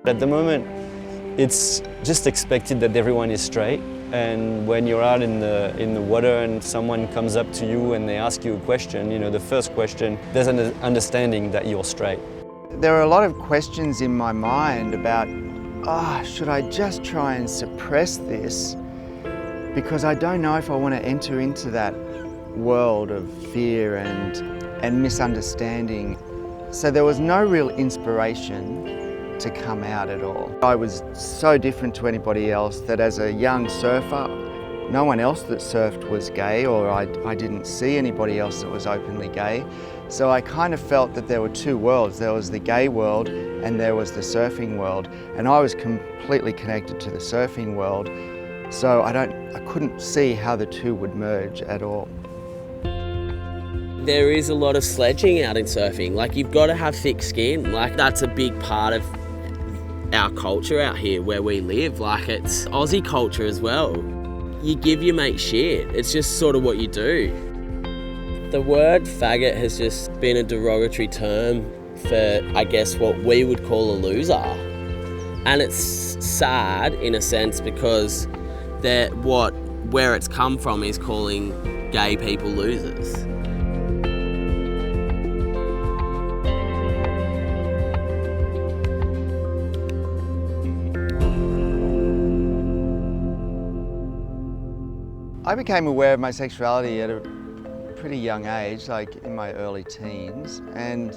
At the moment, it's just expected that everyone is straight, and when you're out in the water and someone comes up to you and they ask you a question, you know, the first question, there's an understanding that you're straight. There are a lot of questions in my mind about, should I just try and suppress this? Because I don't know if I want to enter into that world of fear and misunderstanding. So there was no real inspiration to come out at all. I was so different to anybody else that as a young surfer, no one else that surfed was gay, or I didn't see anybody else that was openly gay. So I kind of felt that there were two worlds. There was the gay world and there was the surfing world. And I was completely connected to the surfing world. So I couldn't see how the two would merge at all. There is a lot of sledging out in surfing. Like, you've got to have thick skin. Like, that's a big part of our culture out here where we live. Like, it's Aussie culture as well. You give your mate shit. It's just sort of what you do. The word faggot has just been a derogatory term for, I guess, what we would call a loser. And it's sad in a sense because where it's come from is calling gay people losers. I became aware of my sexuality at a pretty young age, like in my early teens, and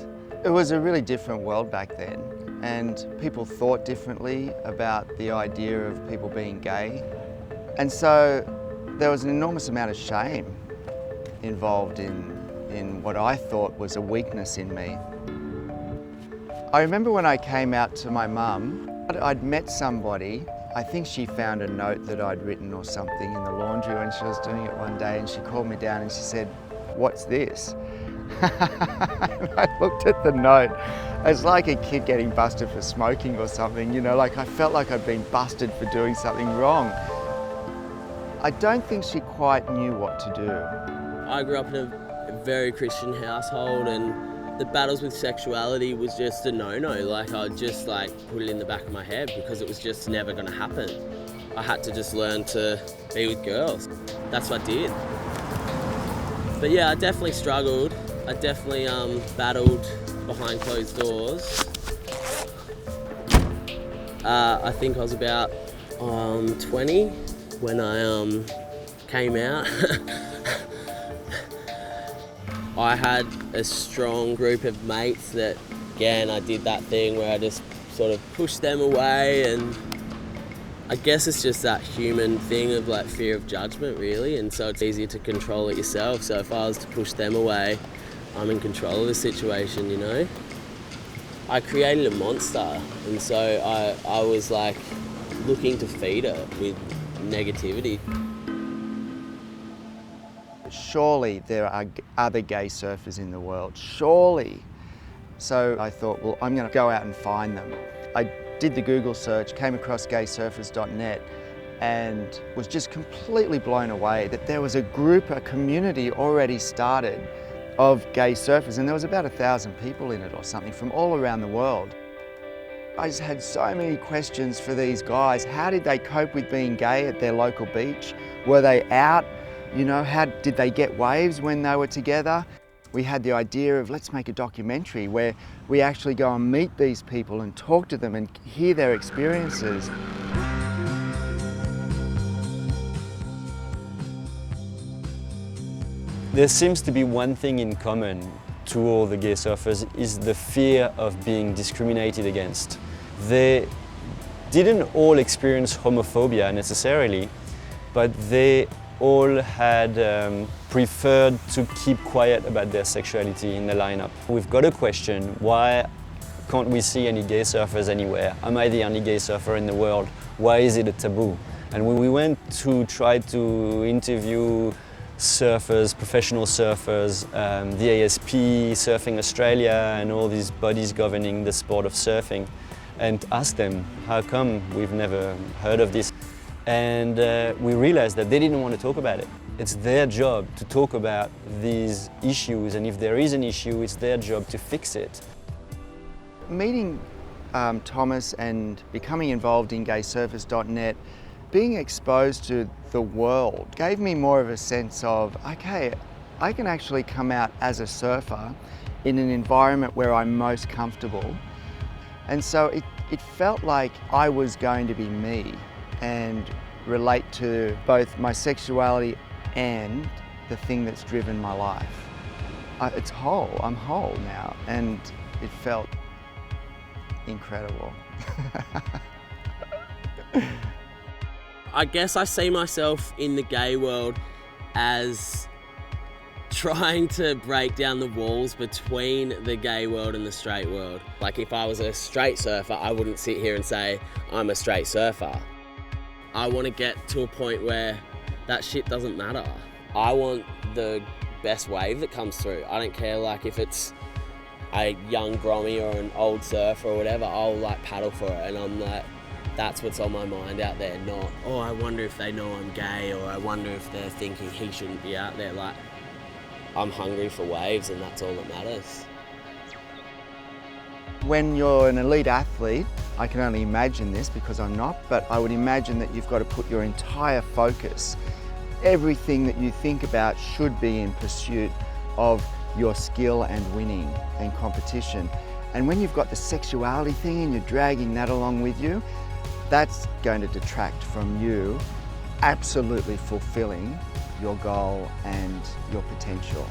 it was a really different world back then. And people thought differently about the idea of people being gay. And so there was an enormous amount of shame involved in what I thought was a weakness in me. I remember when I came out to my mum, I'd met somebody. I think she found a note that I'd written or something in the laundry when she was doing it one day, and she called me down and she said, "What's this?" And I looked at the note. It's like a kid getting busted for smoking or something, you know, like I felt like I'd been busted for doing something wrong. I don't think she quite knew what to do. I grew up in a very Christian household, and the battles with sexuality was just a no-no. Like, I'd just put it in the back of my head because it was just never gonna happen. I had to just learn to be with girls. That's what I did. But yeah, I definitely struggled. I definitely battled behind closed doors. I think I was about 20 when I came out. I had a strong group of mates that, again, I did that thing where I just sort of pushed them away, and I guess it's just that human thing of like fear of judgment, really, and so it's easier to control it yourself. So if I was to push them away, I'm in control of the situation, you know? I created a monster, and so I was like looking to feed her with negativity. Surely there are other gay surfers in the world, surely. So I thought, well, I'm going to go out and find them. I did the Google search, came across gaysurfers.net, and was just completely blown away that there was a group, a community already started of gay surfers, and there was about 1,000 people in it or something from all around the world. I just had so many questions for these guys. How did they cope with being gay at their local beach? Were they out? You know, how did they get waves when they were together? We had the idea of, let's make a documentary where we actually go and meet these people and talk to them and hear their experiences. There seems to be one thing in common to all the gay surfers, is the fear of being discriminated against. They didn't all experience homophobia necessarily, but they all had preferred to keep quiet about their sexuality in the lineup. We've got a question: why can't we see any gay surfers anywhere? Am I the only gay surfer in the world? Why is it a taboo? And when we went to try to interview surfers, professional surfers, the ASP, Surfing Australia, and all these bodies governing the sport of surfing, and ask them, how come we've never heard of this? And we realized that they didn't want to talk about it. It's their job to talk about these issues, and if there is an issue, it's their job to fix it. Meeting Thomas and becoming involved in gaysurfers.net, being exposed to the world gave me more of a sense of, okay, I can actually come out as a surfer in an environment where I'm most comfortable. And so it felt like I was going to be me and relate to both my sexuality and the thing that's driven my life. It's whole, I'm whole now, and it felt incredible. I guess I see myself in the gay world as trying to break down the walls between the gay world and the straight world. Like if I was a straight surfer, I wouldn't sit here and say I'm a straight surfer. I want to get to a point where that shit doesn't matter. I want the best wave that comes through. I don't care like if it's a young grommy or an old surfer or whatever, I'll like paddle for it, and I'm like, that's what's on my mind out there, not, oh, I wonder if they know I'm gay, or I wonder if they're thinking he shouldn't be out there. Like, I'm hungry for waves, and that's all that matters. When you're an elite athlete, I can only imagine this because I'm not, but I would imagine that you've got to put your entire focus, everything that you think about should be in pursuit of your skill and winning and competition. And when you've got the sexuality thing and you're dragging that along with you, that's going to detract from you absolutely fulfilling your goal and your potential.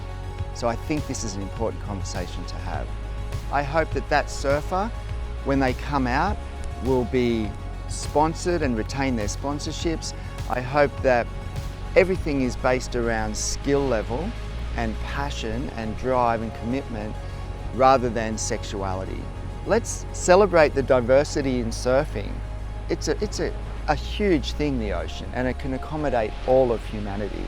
So I think this is an important conversation to have. I hope that that surfer, when they come out, will be sponsored and retain their sponsorships. I hope that everything is based around skill level and passion and drive and commitment rather than sexuality. Let's celebrate the diversity in surfing. It's a huge thing, the ocean, and it can accommodate all of humanity.